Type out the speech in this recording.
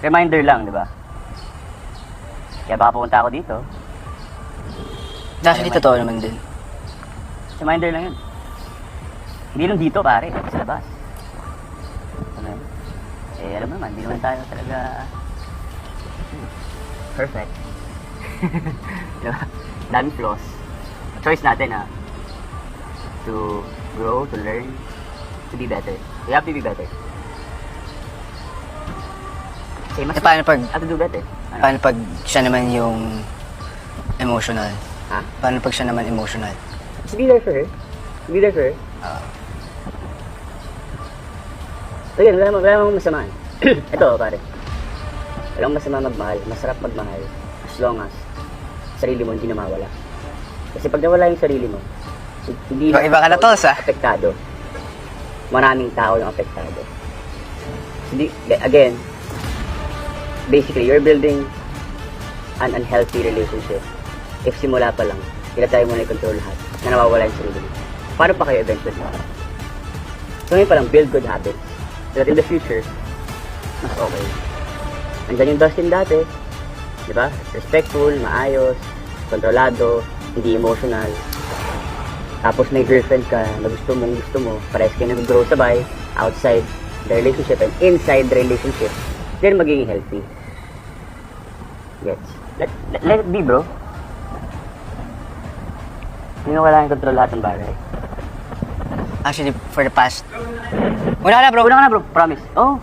Reminder lang, di ba? Kaya baka pupunta ako dito. Actually, totoo naman din. Reminder lang yun. Hindi lang dito, pare. Sa labas. Ano yun? Eh, alam mo naman, hindi naman tayo talaga perfect. Diba? Daming flaws. Choice natin, ha? To grow, to learn, to be better. We have to be better. Say, mas Paano pag, have to do better. Ano? paano pag siya naman yung emotional? Ha? Paano pag siya naman emotional? Just be there for her. Be there for her. So yun, wala namang masama. Ito, pare. Walang masama magmahal. Masarap magmahal. As long as sarili mo hindi na mawala. Kasi pag nawala yung sarili mo, hindi Iba ka na to, sa? apektado. Maraming tao lang apektado. Hindi, again, basically, you're building an unhealthy relationship. If simula pa lang, sila tayo muna i-control lahat na nawawala yung sarili mo. Paano pa kayo eventually? So ngayon pa lang, build good habits. So that in the future, mas okay. Andyan yung Dustin dati, di ba? Respectful, maayos, kontrolado, hindi emotional. Tapos may girlfriend ka na gusto mo, parehas kayo nag-grow sabay, outside the relationship and inside the relationship, then magiging healthy. Yes. Let it be, bro. Hindi mo kailangan control lahat ng bagay. Actually, for the past... Wala ka na, bro. Una ka na, bro. Promise. Oh,